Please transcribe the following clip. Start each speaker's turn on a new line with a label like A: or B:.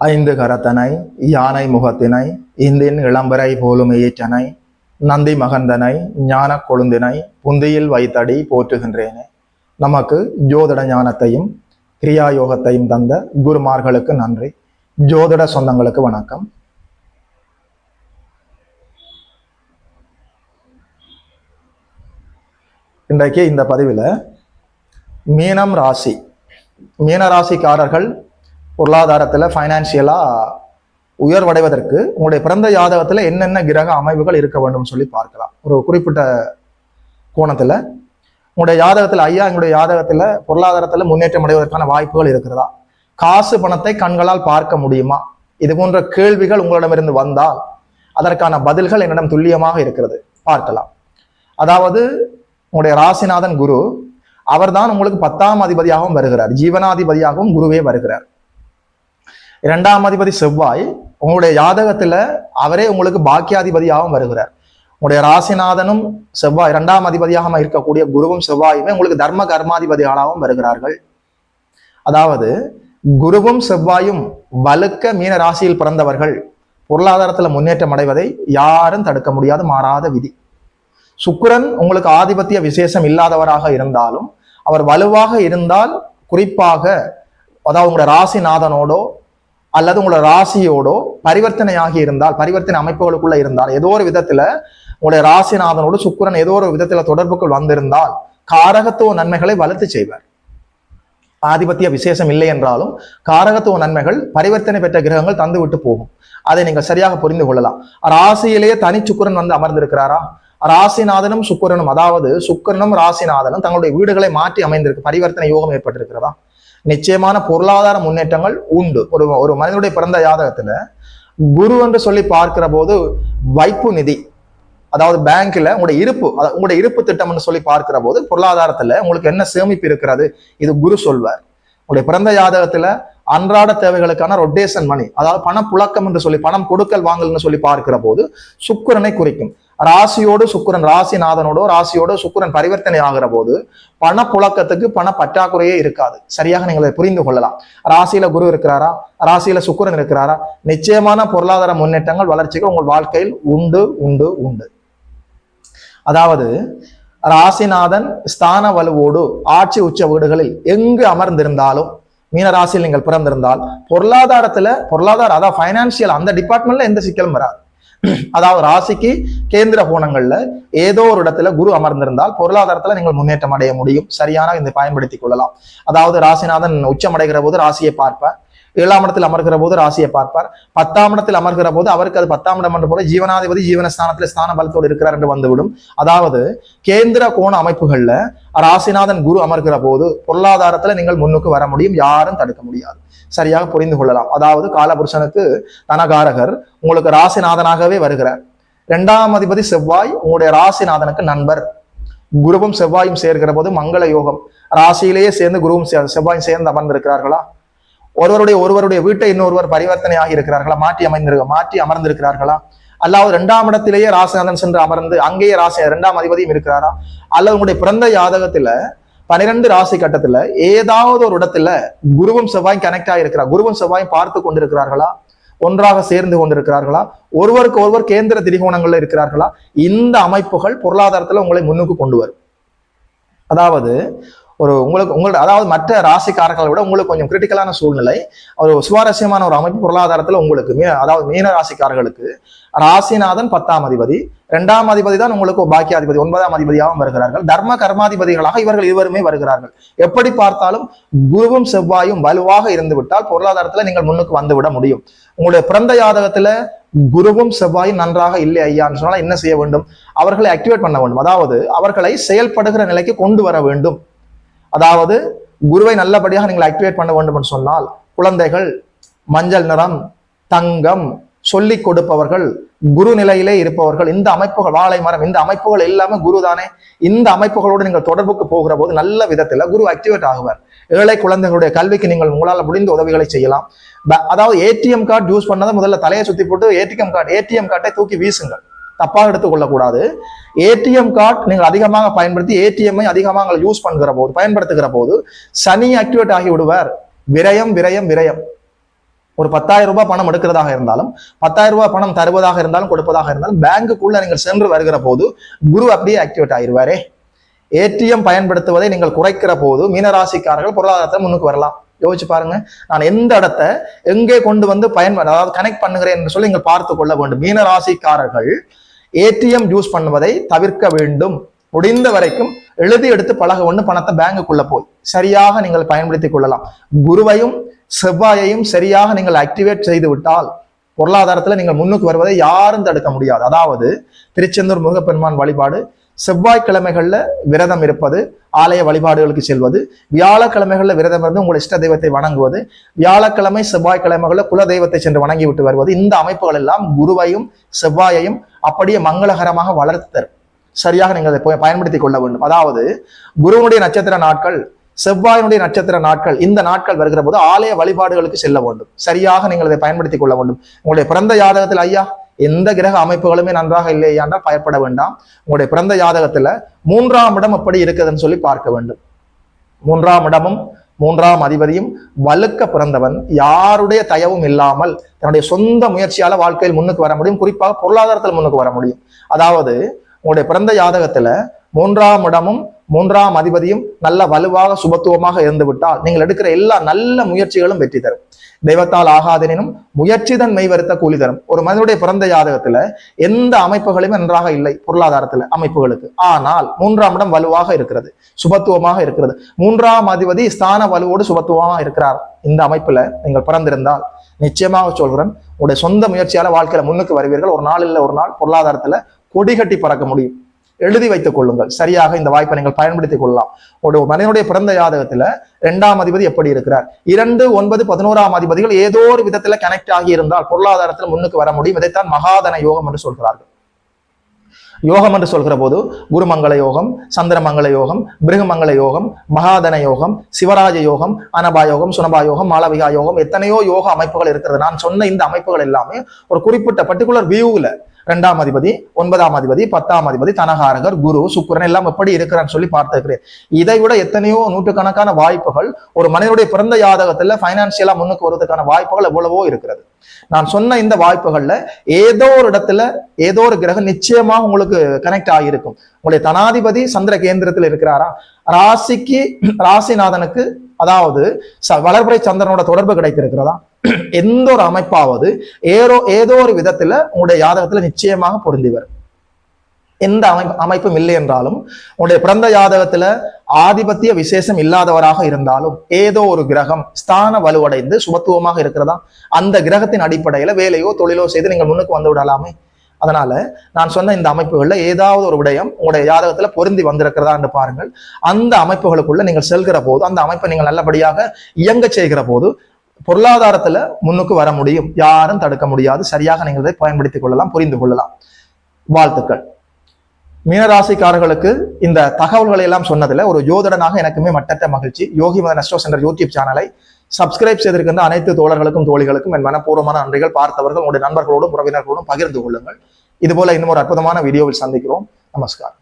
A: ஐந்து கரத்தனை யானை முகத்தினை இந்தின் இளம்பரை போலும் ஈற்றனை நந்தி மகந்தனை ஞான கொழுந்தினை புந்தியில் வைத்தடி போற்றுகின்றேனே. நமக்கு ஜோதிட ஞானத்தையும் கிரியாயோகத்தையும் தந்த குருமார்களுக்கு நன்றி. ஜோதிட சொந்தங்களுக்கு வணக்கம். இன்றைக்கு இந்த பதிவில் மீன ராசிக்காரர்கள் பொருளாதாரத்தில் ஃபைனான்சியலாக உயர்வடைவதற்கு உங்களுடைய பிறந்த ஜாதகத்தில் என்னென்ன கிரக அமைவுகள் இருக்க வேண்டும் சொல்லி பார்க்கலாம். ஒரு குறிப்பிட்ட கோணத்தில் உங்களுடைய ஜாதகத்தில் எங்களுடைய ஜாதகத்தில் பொருளாதாரத்தில் முன்னேற்றம் அடைவதற்கான வாய்ப்புகள் இருக்கிறதா, காசு பணத்தை கண்களால் பார்க்க முடியுமா, இது போன்ற கேள்விகள் உங்களிடமிருந்து வந்தால் அதற்கான பதில்கள் என்னிடம் துல்லியமாக இருக்கிறது, பார்க்கலாம். அதாவது உங்களுடைய ராசிநாதன் குரு, அவர்தான் உங்களுக்கு 10ஆம் அதிபதியாகவும் வருகிறார், ஜீவனாதிபதியாகவும் குருவே வருகிறார். 2ஆம் அதிபதி செவ்வாய் உங்களுடைய ஜாதகத்துல அவரே உங்களுக்கு பாக்கியாதிபதியாகவும் வருகிறார். உங்களுடைய ராசிநாதனும் செவ்வாய் 2ஆம் அதிபதியாக இருக்கக்கூடிய குருவும் செவ்வாயுமே உங்களுக்கு தர்ம கர்மாதிபதிகளாகவும் வருகிறார்கள். அதாவது குருவும் செவ்வாயும் வலுக்க மீன ராசியில் பிறந்தவர்கள் பொருளாதாரத்துல முன்னேற்றம் அடைவதை யாரும் தடுக்க முடியாத மாறாத விதி. சுக்கிரன் உங்களுக்கு ஆதிபத்திய விசேஷம் இல்லாதவராக இருந்தாலும் அவர் வலுவாக இருந்தால், குறிப்பாக அதாவது உங்களுடைய ராசிநாதனோடோ அல்லது உங்களோட ராசியோடோ பரிவர்த்தனையாகி இருந்தால், பரிவர்த்தனை அமைப்புகளுக்குள்ள இருந்தால், ஏதோ ஒரு விதத்துல உங்களுடைய ராசிநாதனோடு சுக்கிரன் ஏதோ ஒரு விதத்துல தொடர்புக்குள் வந்திருந்தால் காரகத்துவ நன்மைகளை வளர்த்து செய்வார். ஆதிபத்திய விசேஷம் இல்லை என்றாலும் காரகத்துவ நன்மைகள் பரிவர்த்தனை பெற்ற கிரகங்கள் தந்து விட்டு போகும். அதை நீங்கள் சரியாக புரிந்து கொள்ளலாம். ராசியிலேயே தனி சுக்கிரன் வந்து அமர்ந்திருக்கிறாரா, ராசிநாதனும் சுக்கிரனும், அதாவது சுக்கிரனும் ராசிநாதனும் தங்களுடைய வீடுகளை மாற்றி அமைந்திருக்கு, பரிவர்த்தனை யோகம் ஏற்பட்டிருக்கிறதா, நிச்சயமான பொருளாதார முன்னேற்றங்கள் உண்டு. ஒரு மனிதனுடைய பிறந்த ஜாதகத்துல குரு என்று சொல்லி பார்க்கிற போது வைப்பு நிதி, அதாவது பேங்க்ல உங்களுடைய இருப்பு திட்டம் என்று சொல்லி பார்க்கிற போது பொருளாதாரத்துல உங்களுக்கு என்ன சேமிப்பு இருக்கிறது, இது குரு சொல்வார். உங்களுடைய பிறந்த ஜாதகத்துல அன்றாட தேவைகளுக்கான ரொட்டேஷன் மணி, அதாவது பணப்புழக்கம் என்று சொல்லி பணம் கொடுக்கல் வாங்கல்னு சொல்லி பார்க்கிற போது சுக்கிரனை குறிக்கும். ராசியோடு சுக்கிரன், ராசிநாதனோடோ ராசியோடு சுக்கிரன் பரிவர்த்தனை ஆகிற போது பணப்புழக்கத்துக்கு பண பற்றாக்குறையே இருக்காது. சரியாக நீங்கள் புரிந்து கொள்ளலாம். ராசியில குரு இருக்கிறாரா, ராசியில சுக்கிரன் இருக்கிறாரா, நிச்சயமான பொருளாதார முன்னேற்றங்கள் வளர்ச்சிகள் உங்கள் வாழ்க்கையில் உண்டு உண்டு உண்டு. அதாவது ராசிநாதன் ஸ்தான வலுவோடு ஆட்சி உச்ச வீடுகளில் எங்கு அமர்ந்திருந்தாலும், மீன ராசியில் நீங்கள் பிறந்திருந்தால் பொருளாதாரம் அதாவது பைனான்சியல் அந்த டிபார்ட்மெண்ட்ல எந்த சிக்கலும் வராது. அதாவது ராசிக்கு கேந்திர கோணங்கள்ல ஏதோ ஒரு இடத்துல குரு அமர்ந்திருந்தால் பொருளாதாரத்துல நீங்கள் முன்னேற்றம் அடைய முடியும். சரியான இதை பயன்படுத்திக் கொள்ளலாம். அதாவது ராசிநாதன் உச்சம் அடைகிற போது ராசியை பார்ப்பார், 7ஆம் இடத்தில் அமர்கிற போது ராசியை பார்ப்பார், 10ஆம் இடத்தில் அமர்கிற போது அவருக்கு அது 10ஆம் இடம் என்ற போது ஜீவனாதிபதி ஜீவனஸ்தானத்துல ஸ்தான பலத்தோடு இருக்கிறார் என்று வந்துவிடும். அதாவது கேந்திர கோண அமைப்புகள்ல ராசிநாதன் குரு அமர்கிற போது பொருளாதாரத்துல நீங்கள் முன்னுக்கு வர முடியும், யாரும் தடுக்க முடியாது. சரியாக புரிந்து கொள்ளலாம். அதாவது காலபுருஷனுக்கு தனகாரகர் உங்களுக்கு ராசிநாதனாகவே வருகிறார். 2ஆம் அதிபதி செவ்வாய் உங்களுடைய ராசிநாதனுக்கு நண்பர். குருவும் செவ்வாயும் சேர்கிற போது மங்கள யோகம். ராசியிலேயே சேர்ந்து குருவும் செவ்வாயும் சேர்ந்து அமர்ந்திருக்கிறார்களா, ஒருவருடைய வீட்டை இன்னொருவர் பரிவர்த்தனை ஆகி இருக்கிறார்களா, மாற்றி அமர்ந்திருக்கிறார்களா, அல்லாவது 2ஆம் இடத்திலேயே ராசிநாதன் சென்று அமர்ந்து அங்கேயே 2ஆம் அதிபதியும் இருக்கிறாரா, அல்லது உங்களுடைய பிறந்த ஜாதகத்துல 12 ராசி கட்டத்துல ஏதாவது ஒரு இடத்துல குருவும் செவ்வாயும் கனெக்ட் ஆகிருக்கிறார், குருவும் செவ்வாயும் பார்த்து கொண்டிருக்கிறார்களா, ஒன்றாக சேர்ந்து கொண்டிருக்கிறார்களா, ஒருவருக்கு ஒருவர் கேந்திர திரிகோணங்கள்ல இருக்கிறார்களா, இந்த அமைப்புகள் பொருளாதாரத்துல உங்களை முன்னுக்கு கொண்டு வரும். அதாவது அதாவது மற்ற ராசிக்காரர்களை விட உங்களுக்கு கொஞ்சம் கிரிட்டிக்கலான சூழ்நிலை, ஒரு சுவாரஸ்யமான ஒரு அமைப்பு பொருளாதாரத்துல உங்களுக்கு, அதாவது மீன ராசிக்காரர்களுக்கு ராசிநாதன் 10ஆம் அதிபதி, 2ஆம் அதிபதி தான் உங்களுக்கு பாக்கியாதிபதி 9ஆம் அதிபதியாகவும் வருகிறார்கள். தர்ம கர்மாதிபதிகளாக இவர்கள் இருவருமே வருகிறார்கள். எப்படி பார்த்தாலும் குருவும் செவ்வாயும் வலுவாக இருந்து விட்டால் பொருளாதாரத்துல நீங்கள் முன்னுக்கு வந்து விட முடியும். உங்களுடைய பிறந்த ஜாதகத்துல குருவும் செவ்வாயும் நன்றாக இல்லை ஐயான்னு சொன்னால் என்ன செய்ய வேண்டும், அவர்களை ஆக்டிவேட் பண்ண வேண்டும். அதாவது அவர்களை செயல்படுகிற நிலைக்கு கொண்டு வர வேண்டும். அதாவது குருவை நல்லபடியாக நீங்கள் ஆக்டிவேட் பண்ண வேண்டும் என்று சொன்னால் குழந்தைகள், மஞ்சள் நிறம், தங்கம், சொல்லிக் கொடுப்பவர்கள், குரு நிலையிலே இருப்பவர்கள், இந்த அமைப்புகள், வாழை மரம், இந்த அமைப்புகள் எல்லாமே குரு தானே. இந்த அமைப்புகளோடு நீங்கள் தொடர்புக்கு போகிற போது நல்ல விதத்துல குரு ஆக்டிவேட் ஆகுவார். ஏழை குழந்தைகளுடைய கல்விக்கு நீங்கள் உங்களால் முடிந்த உதவிகளை செய்யலாம். அதாவது ஏடிஎம் கார்டு யூஸ் பண்ணதை முதல்ல தலையை சுத்தி போட்டு ஏடிஎம் கார்டை தூக்கி வீசுங்கள், தப்பாக எடுத்துக்கொள்ளக்கூடாது. ஏடிஎம் கார்டு நீங்கள் அதிகமாக பயன்படுத்தி ஏடிஎம்ஐ அதிகமாக யூஸ் பயன்படுத்துகிற போது சனி ஆக்டிவேட் ஆகி விடுவார். விரயம் விரயம் விரயம். ஒரு 10,000 ரூபாய் பணம் எடுக்கிறதாக இருந்தாலும் 10,000 ரூபாய் பணம் தருவதாக இருந்தாலும் கொடுப்பதாக இருந்தாலும் பேங்குக்குள்ள நீங்கள் சென்று வருகிற போது குரு அப்படியே ஆக்டிவேட் ஆயிடுவாரே. ஏடிஎம் பயன்படுத்துவதை நீங்கள் குறைக்கிற போது மீனராசிக்காரர்கள் பொருளாதாரத்தை முன்னுக்கு வரலாம். யோசிச்சு பாருங்க, நான் எந்த இடத்தை எங்கே கொண்டு வந்து அதாவது கனெக்ட் பண்ணுகிறேன் என்று சொல்லி நீங்கள் பார்த்து கொள்ள வேண்டும். மீனராசிக்காரர்கள் ஏடிஎம் யூஸ் பண்ணுவதை தவிர்க்க வேண்டும். முடிந்த வரைக்கும் எழுதி எடுத்து பழக ஒன்று பணத்தை பேங்குக்குள்ள போய் சரியாக நீங்கள் பயன்படுத்திக் கொள்ளலாம். குருவையும் செவ்வாயையும் சரியாக நீங்கள் ஆக்டிவேட் செய்து விட்டால் பொருளாதாரத்துல நீங்கள் முன்னுக்கு வருவதை யாரும் தடுக்க முடியாது. அதாவது திருச்செந்தூர் முருகப்பெருமான் வழிபாடு, செவ்வாய்க்கிழமைகள்ல விரதம் இருப்பது, ஆலய வழிபாடுகளுக்கு செல்வது, வியாழக்கிழமைகள்ல விரதம் இருந்து உங்கள் இஷ்ட தெய்வத்தை வணங்குவது, வியாழக்கிழமை செவ்வாய்க்கிழமைகள்ல குல தெய்வத்தை சென்று வணங்கி விட்டு வருவது, இந்த அமைப்புகள் எல்லாம் குருவையும் செவ்வாயையும் அப்படியே மங்களகரமாக வளர்த்தர். சரியாக நீங்கள் அதை பயன்படுத்திக் கொள்ள வேண்டும். அதாவது குருவனுடைய நட்சத்திர நாட்கள், செவ்வாயினுடைய நட்சத்திர நாட்கள், இந்த நாட்கள் வருகிற போது ஆலய வழிபாடுகளுக்கு செல்ல வேண்டும். சரியாக நீங்கள் அதை பயன்படுத்திக் கொள்ள வேண்டும். உங்களுடைய பிறந்த ஜாதகத்தில் ஐயா எந்த கிரக அமைப்புகளுமே நன்றாக இல்லையா என்றால் பயப்பட வேண்டாம். உங்களுடைய பிறந்த ஜாதகத்துல 3ஆம் இடம் எப்படி இருக்குதுன்னு சொல்லி பார்க்க வேண்டும். 3ஆம் இடமும் 3ஆம் அதிபதியும் வலுக்க பிறந்தவன் யாருடைய தயவும் இல்லாமல் தன்னுடைய சொந்த முயற்சியால வாழ்க்கையில் முன்னுக்கு வர முடியும். குறிப்பாக பொருளாதாரத்தில் முன்னுக்கு வர முடியும். அதாவது உங்களுடைய பிறந்த ஜாதகத்துல 3ஆம் இடமும் 3ஆம் அதிபதியும் நல்ல வலுவாக சுபத்துவமாக இருந்து விட்டால் நீங்கள் எடுக்கிற எல்லா நல்ல முயற்சிகளும் வெற்றி தரும். தெய்வத்தால் ஆகாதெனினும் முயற்சிதன் மெய் வருத்த கூலி தரும். ஒரு மனிதனுடைய பிறந்த ஜாதகத்துல எந்த அமைப்புகளுமே நன்றாக இல்லை பொருளாதாரத்துல அமைப்புகளுக்கு. ஆனால் 3ஆம் இடம் வலுவாக இருக்கிறது, சுபத்துவமாக இருக்கிறது. 3ஆம் அதிபதி ஸ்தான வலுவோடு சுபத்துவமாக இருக்கிறார். இந்த அமைப்புல நீங்கள் பிறந்திருந்தால் நிச்சயமாக சொல்கிறேன், உங்களுடைய சொந்த முயற்சியால வாழ்க்கையில முன்னுக்கு வருவீர்கள். ஒரு நாள் இல்லை ஒரு நாள் பொருளாதாரத்துல கொடி கட்டி பறக்க முடியும். எழுதி வைத்துக் கொள்ளுங்கள். சரியாக இந்த வாய்ப்பை நீங்கள் பயன்படுத்திக் கொள்ளலாம். ஒரு மனிதனுடைய பிறந்த ஜாதகத்துல 2ஆம் அதிபதி எப்படி இருக்கிறார், 2, 9, 11ஆம் அதிபதிகள் ஏதோ ஒரு விதத்துல கனெக்ட் ஆகி இருந்தால் பொருளாதாரத்தில் முன்னுக்கு வர முடியும். இதைத்தான் மகாதன யோகம் என்று சொல்கிறார்கள். யோகம் என்று சொல்கிற போது குருமங்கள யோகம், சந்திரமங்கள யோகம், பிருகமங்கள யோகம், மகாதன யோகம், சிவராஜ யோகம், அனபா யோகம், சுனபா யோகம், மாளவிகா யோகம், எத்தனையோ யோக அமைப்புகள் இருக்கிறது. நான் சொன்ன இந்த அமைப்புகள் எல்லாமே ஒரு குறிப்பிட்ட பர்டிகுலர் வியூவில் 2ஆம் அதிபதி, 9ஆம் அதிபதி, 10ஆம் அதிபதி, தனகாரகர், குரு, சுக்கிரன் எல்லாம் எப்படி இருக்கிறான்னு சொல்லி பார்த்திருக்கிறேன். இதை விட எத்தனையோ நூற்றுக்கணக்கான வாய்ப்புகள் ஒரு மனிதனுடைய பிறந்த ஜாதகத்துல பைனான்சியலா முன்னுக்கு வருவதற்கான வாய்ப்புகள் எவ்வளவோ இருக்கிறது. நான் சொன்ன இந்த வாய்ப்புகள்ல ஏதோ ஒரு இடத்துல ஏதோ ஒரு கிரகம் நிச்சயமாக உங்களுக்கு கனெக்ட் ஆகியிருக்கும். உங்களுடைய தனாதிபதி சந்திர கேந்திரத்தில் இருக்கிறாரா, ராசிநாதனுக்கு அதாவது வளர்பிறை சந்திரனோட தொடர்பு கிடைத்திருக்கிறதா, எந்த ஒரு அமைப்பாவது ஏதோ ஒரு விதத்துல உங்களுடைய ஜாதகத்துல நிச்சயமாக பொருந்தி வரும். எந்த அமைப்பும் இல்லை என்றாலும் உங்களுடைய பிறந்த ஜாதகத்துல ஆதிபத்திய விசேஷம் இல்லாதவராக இருந்தாலும் ஏதோ ஒரு கிரகம் ஸ்தான வலுவடைந்து சுபத்துவமாக இருக்கிறதா, அந்த கிரகத்தின் அடிப்படையில வேலையோ தொழிலோ செய்து நீங்கள் முன்னுக்கு வந்து விடலாமே. அதனால நான் சொன்ன இந்த அமைப்புகள்ல ஏதாவது ஒரு விடயம் உங்களுடைய ஜாதகத்துல பொருந்தி வந்திருக்கிறதா என்று பாருங்கள். அந்த அமைப்புகளுக்குள்ள நீங்கள் செல்கிற போது, அந்த அமைப்பை நீங்கள் நல்லபடியாக இயங்க செய்கிற போது பொருளாதாரத்துல முன்னுக்கு வர முடியும். யாரும் தடுக்க முடியாது. சரியாக நீங்கள் இதை பயன்படுத்திக் கொள்ளலாம், புரிந்து கொள்ளலாம். வாழ்த்துக்கள். மீனராசிக்காரர்களுக்கு இந்த தகவல்களை எல்லாம் சொன்னதுல ஒரு ஜோதிடனாக எனக்குமே மட்டற்ற மகிழ்ச்சி. யோகி மதன் அஸ்ட்ரோ சென்டர் யூடியூப் சேனலை சப்ஸ்கிரைப் செய்திருக்கின்ற அனைத்து தோழர்களுக்கும் தோழிகளுக்கும் என் மனப்பூர்வமான நன்றிகள். பார்த்தவர்கள் உங்களுடைய நண்பர்களோடும் உறவினர்களோடும் பகிர்ந்து கொள்ளுங்கள். இதுபோல இன்னும் ஒரு அற்புதமான வீடியோவில் சந்திக்கிறோம். நமஸ்காரம்.